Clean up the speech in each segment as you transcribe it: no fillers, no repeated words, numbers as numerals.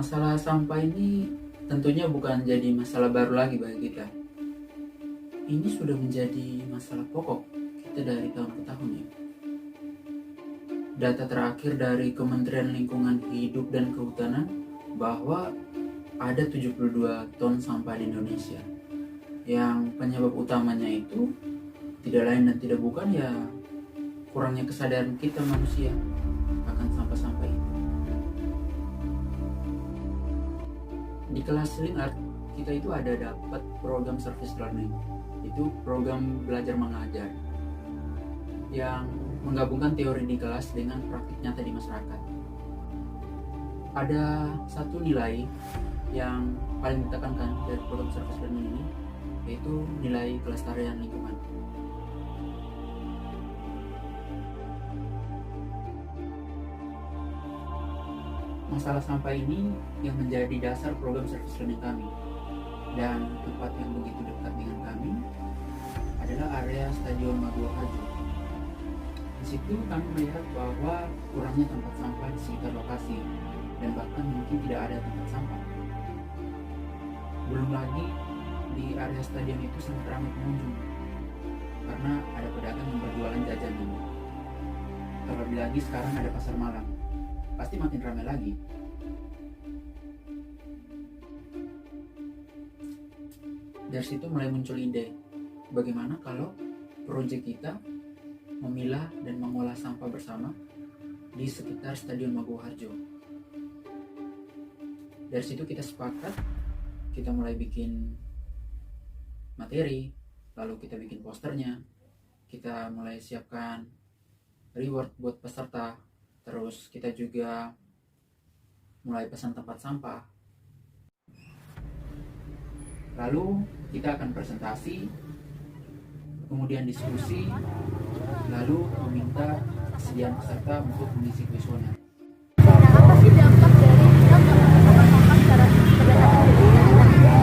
Masalah sampah ini tentunya bukan jadi masalah baru lagi bagi kita. Ini sudah menjadi masalah pokok kita dari tahun ke tahun ya. Data terakhir dari Kementerian Lingkungan Hidup dan Kehutanan bahwa ada 72 ton sampah di Indonesia. Yang penyebab utamanya itu tidak lain dan tidak bukan ya kurangnya kesadaran kita manusia akan sampah-sampah itu. Di kelas Link Art kita itu ada dapat program service learning, itu program belajar mengajar yang menggabungkan teori di kelas dengan praktik nyata di masyarakat. Ada satu nilai yang paling ditekankan dari program service learning ini, yaitu nilai kelestarian lingkungan. Masalah sampah ini yang menjadi dasar program service learning kami, dan tempat yang begitu dekat dengan kami adalah area Stadion Maguwo Harjo. Di situ kami melihat bahwa kurangnya tempat sampah di sekitar lokasi dan bahkan mungkin tidak ada tempat sampah. Belum lagi di area stadion itu sangat ramai pengunjung karena ada pedagang yang berjualan jajanan. Terlebih lagi sekarang ada pasar malam, pasti makin ramai lagi. Dari situ mulai muncul ide, bagaimana kalau proyek kita memilah dan mengolah sampah bersama di sekitar Stadion Maguwo Harjo. Dari situ kita sepakat, kita mulai bikin materi, lalu kita bikin posternya, kita mulai siapkan reward buat peserta, terus kita juga mulai pesan tempat sampah. Lalu kita akan presentasi, kemudian diskusi, lalu meminta kesediaan peserta untuk mengisi kuesioner. Apa sih dampak dari kita melakukan sampah secara berdasarkan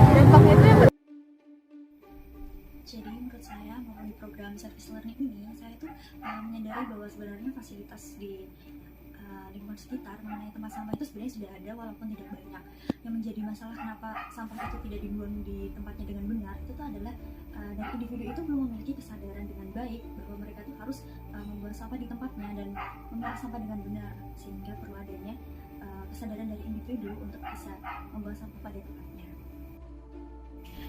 dampaknya itu yang Jadi menurut saya melalui program service learning ini saya itu menyadari bahwa sebenarnya fasilitas di lingkungan sekitar mengenai tempat sampah itu sebenarnya sudah ada walaupun tidak banyak. Yang menjadi masalah kenapa sampah itu tidak dibuang di tempatnya dengan benar itu tuh adalah dari individu itu belum memiliki kesadaran dengan baik bahwa mereka tuh harus membuang sampah di tempatnya dan memilah sampah dengan benar, sehingga perlu adanya kesadaran dari individu untuk bisa membuang sampah pada tempatnya.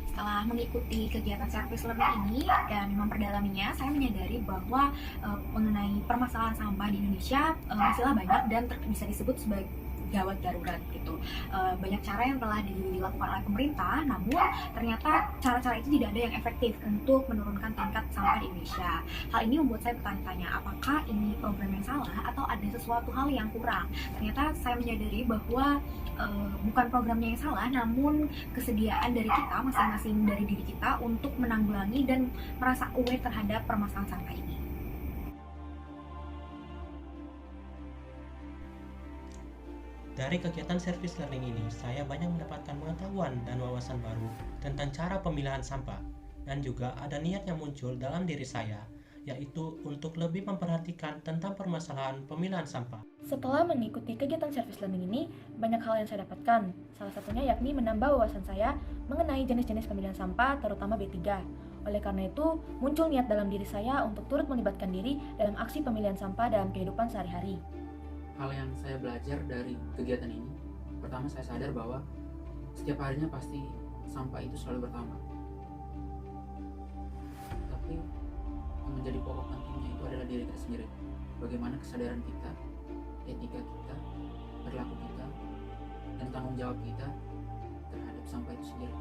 Setelah mengikuti kegiatan service learning ini dan memperdalaminya, saya menyadari bahwa mengenai permasalahan sampah di Indonesia masihlah banyak dan bisa disebut sebagai gawat darurat gitu. Banyak cara yang telah dilakukan oleh pemerintah, namun ternyata cara-cara itu tidak ada yang efektif untuk menurunkan tingkat sampah di Indonesia. Hal ini membuat saya bertanya-tanya, apakah ini program yang salah atau ada sesuatu hal yang kurang? Ternyata saya menyadari bahwa bukan programnya yang salah, namun kesediaan dari kita masing-masing dari diri kita untuk menanggulangi dan merasa aware terhadap permasalahan sampah ini. Dari kegiatan service learning ini, saya banyak mendapatkan pengetahuan dan wawasan baru tentang cara pemilahan sampah. Dan juga ada niat yang muncul dalam diri saya, yaitu untuk lebih memperhatikan tentang permasalahan pemilahan sampah. Setelah mengikuti kegiatan service learning ini, banyak hal yang saya dapatkan. Salah satunya yakni menambah wawasan saya mengenai jenis-jenis pemilihan sampah, terutama B3. Oleh karena itu, muncul niat dalam diri saya untuk turut melibatkan diri dalam aksi pemilihan sampah dalam kehidupan sehari-hari. Hal yang saya belajar dari kegiatan ini, pertama saya sadar bahwa setiap harinya pasti sampah itu selalu bertambah. Tapi yang menjadi pokok pentingnya itu adalah diri kita sendiri. Bagaimana kesadaran kita, etika kita, perilaku kita, dan tanggung jawab kita terhadap sampah itu sendiri.